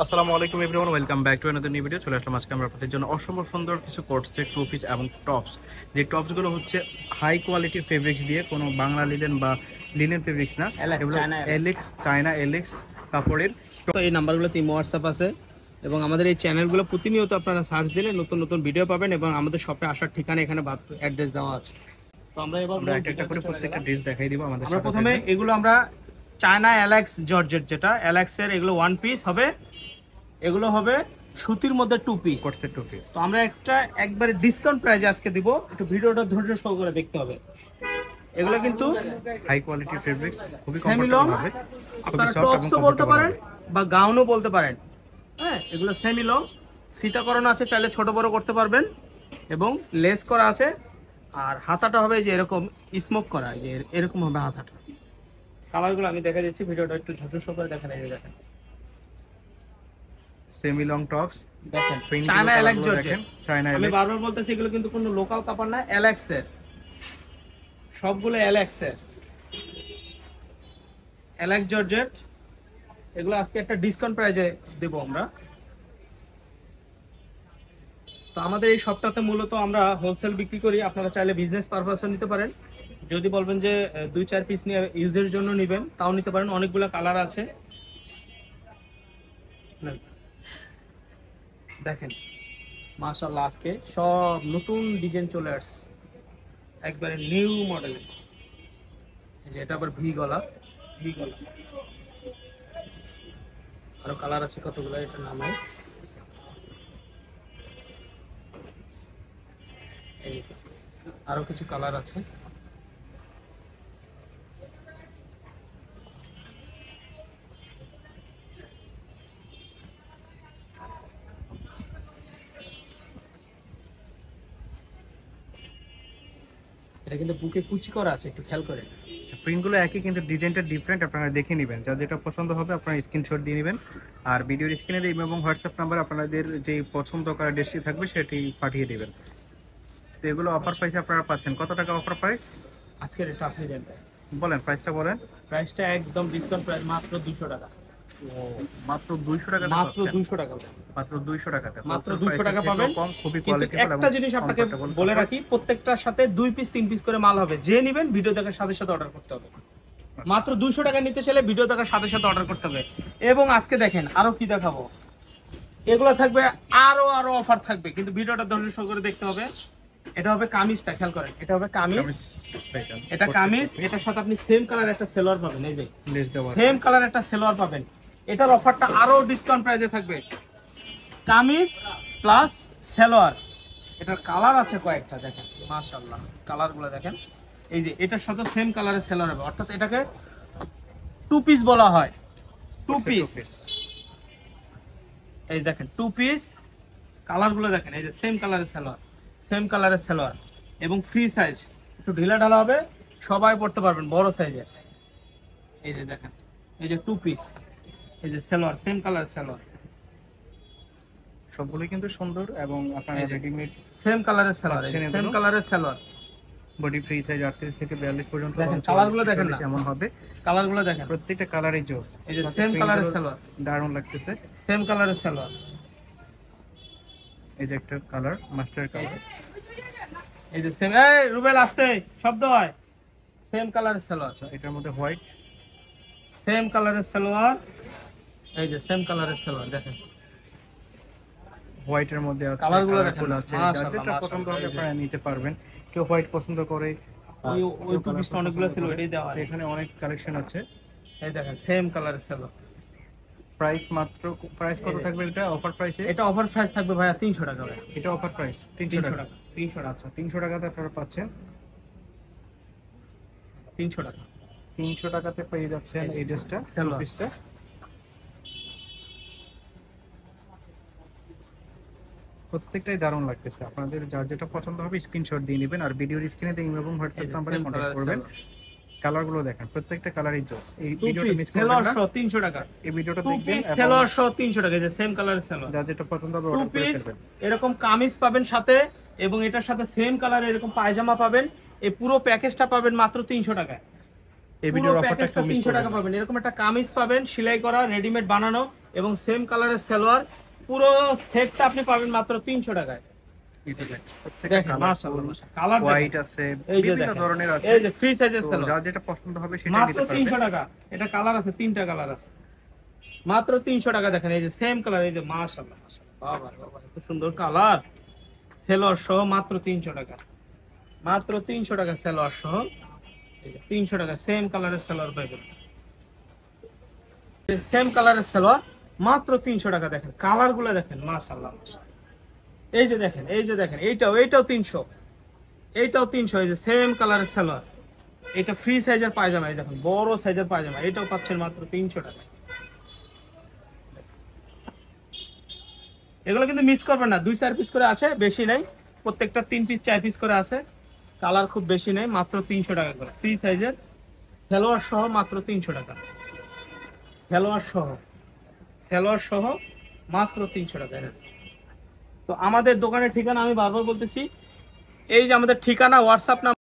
আসসালামু আলাইকুম everyone, welcome back to another new video. চলে আসলাম আজকে আমরা আপনাদের জন্য অসম্ভব সুন্দর কিছু কোট সেট, টু পিস এবং টপস। যে টপসগুলো হচ্ছে হাই কোয়ালিটির ফেব্রিক্স দিয়ে, কোনো বাংলা লিনেন বা লিনেন ফেব্রিক্স না, এগুলো এলেক্স, চায়না এলেক্স কাপড়ের। তো এই নাম্বারগুলোতে ইমো হোয়াটসঅ্যাপ আছে এবং আমাদের এই চ্যানেলগুলো প্রতিনিয়ত আপনারা সার্চ দিলে নতুন নতুন ভিডিও পাবেন এবং আমাদের শপে আসার ঠিকানা এখানে অ্যাড্রেস দেওয়া আছে। তো আমরা এবার একটা একটা করে প্রত্যেকটা ড্রেস দেখাই দিব আমাদের আমরা সাথে। প্রথমে এগুলো আমরা চায়না এলেক্স জর্জেট, যেটা এলেক্সের, এগুলো ওয়ান পিস হবে, এগুলো হবে সুতির মধ্যে two piece. Coat set two piece তো আমরা একবারে ডিসকাউন্ট প্রাইসে আজকে দিব, একটু ভিডিওটা ধৈর্য সহকারে দেখতে হবে। এগুলো কিন্তু হাই কোয়ালিটির ফেব্রিক্স, খুবই সেমি কমফোর্টেবল লং, হবে, খুবই আপনারা সফট এবং টপসও বলতে কমফোর্টেবল পারেন হবে। বা গাউনও বলতে পারেন। হ্যাঁ, এগুলো সেমি লং, ফিতা করানো আছে, চাইলে ছোট বড় করতে পারবেন এবং লেস করা আছে। আর হাতাটা হবে যে এরকম স্মোক করা, যে এরকম হবে হাতাটা। কালারগুলো আমি দেখা দিচ্ছি, ভিডিওটা একটু ছোট করে দেখেন। এই যে দেখেন, সেমি লং টপস, দেখেন print China Alex georgette. China আমি এলেক্স। বারবার বলতেছি এগুলো কিন্তু কোনো লোকাল কাপড় না, এলেক্সের, সবগুলো এলেক্সের, এলেক্স জর্জেট। এগুলো আজকে একটা ডিসকাউন্ট প্রাইজে দেব আমরা। তো আমাদের এই শপটাতে মূলত আমরা হোলসেল বিক্রি করি, আপনারা চাইলে বিজনেস পারপাসে নিতে পারেন। যদি বলবেন যে 2-4 পিস নিয়ে ইউজের জন্য নেবেন, তাও নিতে পারেন। অনেকগুলো কালার আছে, দেখেন মাশাআল্লাহ আজকে সব নতুন ডিজাইন চলে আসছে, একবারে নিউ মডেলের। এই যে এটা আবার ভি গলা, আরো কালার আছে কতগুলো, এটা নামাই। এই যে আরো কিছু কালার আছে। এটা কিন্তু বুকে কুচি করা আছে, একটু খেয়াল করে। প্রিন্টগুলো একই কিন্তু ডিজাইনটা ডিফারেন্ট, আপনারা দেখে নেবেন। যার যেটা পছন্দ হবে আপনারা স্ক্রিনশট দিয়ে নেবেন, আর ভিডিওর স্ক্রিনে দিয়ে এবং হোয়াটসঅ্যাপ নাম্বার আপনাদের যে পছন্দ করা ড্রেসটি থাকবে সেটি পাঠিয়ে দেবেন। তো এগুলো অফার প্রাইসে আপনারা পাচ্ছেন। কত টাকা অফার প্রাইস আজকের এটা আপনি দেন, বলেন, প্রাইসটা বলেন। প্রাইসটা একদম ডিসকাউন্ট প্রাইস, মাত্র 200 টাকা। মাত্র 200 টাকাতে মাত্র পাচ্ছেন। 200 টাকা, মাত্র 200 টাকাতে, মাত্র 200 টাকা পাবেন। কম, খুবই কিন্তু কোয়ালিটিফুল এবং একটা জিনিস আপনাকে বলে রাখি, প্রত্যেকটার সাথে 2 পিস 3 পিস করে মাল হবে। যে নেবেন ভিডিও দেখার সাথে সাথে অর্ডার করতে হবে। মাত্র 200 টাকা নিতে চাইলে ভিডিও দেখার সাথে সাথে অর্ডার করতে হবে। এবং আজকে দেখেন আরো কি দেখাবো, এগুলো থাকবে, আরো অফার থাকবে, কিন্তু ভিডিওটা ধৈর্য সহকারে দেখতে হবে। এটা হবে কামিজটা, খেয়াল করেন, এটা হবে কামিজ, এটা কামিজ। এটার সাথে আপনি সেম কালার একটা সেলোয়ার পাবেন, এই যে সেম কালার একটা সেলোয়ার পাবেন। এটার অফারটা আরো ডিসকাউন্ট প্রাইসে থাকবে, কামিজ প্লাস সেলোয়ার। এটার কালার আছে কয়েকটা, দেখেন মাশাআল্লাহ কালারগুলো দেখেন। এই যে এটার সাথে সেম কালারের সেলোয়ার হবে, অর্থাৎ এটাকে টু পিস বলা হয়, টু পিস। এই দেখেন টু পিস, কালারগুলো দেখেন, এই যে সেম কালারের সেলোয়ার, সেম কালারের সেলোয়ার এবং ফ্রি সাইজ, একটু ঢিলা ঢালা হবে, সবাই পড়তে পারবেন, বড় সাইজের। এই যে দেখেন, এই যে টু পিস, এই যে সেলোয়ার, সেম কালারের সেলোয়ার, সবগুলোই কিন্তু সুন্দর এবং আপনারা রেডিমেড সেম কালারের সেলোয়ার, সেম কালারের সেলোয়ার। বডি ফ্রি সাইজ 38 থেকে 42 পর্যন্ত। দেখেন কালারগুলো দেখেন না, এমন হবে, কালারগুলো দেখেন, প্রত্যেকটা কালারই জোস। এই যে সেম কালারের সেলোয়ার, দারুণ লাগতেছে, সেম কালারের সেলোয়ার। এই যে একটা কালার মাস্টার কালার, এই যে সেম, এই রুবেল আসতে শব্দ হয়, সেম কালারের সেলোয়ার। এটার মধ্যে হোয়াইট, সেম কালারের সালোয়ার, এই যে সেম কালারের সালোয়ার দেখেন, হোয়াইটের মধ্যে আছে, কালারগুলো দেখেন, আছে। যার যেটা পছন্দ হবে আপনারা নিতে পারবেন। কেউ হোয়াইট পছন্দ করে, ওই টু পিসটা অনেকগুলো ছিল, এটাই দেওয়া হয়। এখানে অনেক কালেকশন আছে। এই দেখেন সেম কালারের সালোয়ার। প্রাইস মাত্র, প্রাইস কত থাকবে এটা অফার প্রাইসে? এটা অফার প্রাইস থাকবে ভাইয়া 300 টাকা। এটা অফার প্রাইস 300 টাকা। 300 টাকা, আচ্ছা, 300 টাকাতে আপনারা পাচ্ছেন, 300 টাকা, 300 টাকাতে পেয়ে যাচ্ছেন এই ড্রেসটা, পিসটা। প্রত্যেকটাই দারুণ লাগতেছে। আপনাদের যার যেটা পছন্দ হবে স্ক্রিনশট দিয়ে নেবেন, আর ভিডিওর স্ক্রিনে দিয়ে এবং হোয়াটসঅ্যাপ নম্বরে কন্টাক্ট করবেন। কালারগুলো দেখেন, প্রত্যেকটা কালারই জোস। এই ভিডিওটা মিস করবেন না, 300 টাকা। এই ভিডিওটা দেখবেন, সেলোয়ার সহ 300 টাকা, যে সেম কালারের সেলোয়ার। যার যেটা পছন্দ হবে অর্ডার করে ফেলবেন। এরকম কামিজ পাবেন সাথে, এবং এটার সাথে সেম কালারের এরকম পায়জামা পাবেন। এই পুরো প্যাকেজটা পাবেন মাত্র 300 টাকায়। এই পুরো ভিডিওর অফারটা প্যাকেজটা একটু মিস 300 টাকা পাবেন। এরকম একটা কামিজ পাবেন সেলাই করা, রেডিমেড বানানো এবং সেম কালারের সালোয়ার, পুরো সেটটা আপনি পাবেন মাত্র 300 টাকায়। দেখেন মাশাআল্লাহ মাশাআল্লাহ, কালার হোয়াইট আছে, এই যে বিভিন্ন দেখেন, ধরনের আছে। এই যে ফ্রি সাইজের তো সালোয়ার যার যেটা পছন্দ হবে সেটা মাত্র নিতে পারবে। 300 টাকা। এটা কালার আছে, 3টা কালার আছে, মাত্র 300 টাকা। দেখেন এই যে সেম কালার, এই যে মাশাআল্লাহ মাশাআল্লাহ, বাবা বাবা এত সুন্দর কালার, সালোয়ার সহ মাত্র 300 টাকা, মাত্র 300 টাকা সালোয়ার সহ। এই যে 300 টাকা সেম কালারের সালোয়ার পাবেন, সেম কালারের সালোয়ার মাত্র 300 টাকা। দেখেন কালার গুলো দেখেন মাশাআল্লাহ মাশাআল্লাহ। এই যে দেখেন, এই যে দেখেন, এইটাও 300, এইটাও 300। এই যে সেম কালারের সালোয়ার, এটা ফ্রি সাইজের পায়জামা, এই দেখেন বড় সাইজের পায়জামা, এটাও পাচ্ছেন মাত্র 300 টাকা। এগুলো কিন্তু মিস করবেন না, 2-4 পিস করে আছে, বেশি নাই, প্রত্যেকটা 3 পিস 4 পিস করে আছে, কালার খুব বেশি নেই, মাত্র 300 টাকা করে ফ্রি সাইজের সালোয়ার সহ, মাত্র 300 টাকা সালোয়ার সহ, সালোয়ার সহ মাত্র 300 টাকা। তো আমাদের দোকানের ঠিকানা আমি বারবার বলতেছি, এই যে আমাদের ঠিকানা, হোয়াটসঅ্যাপ নাম্বার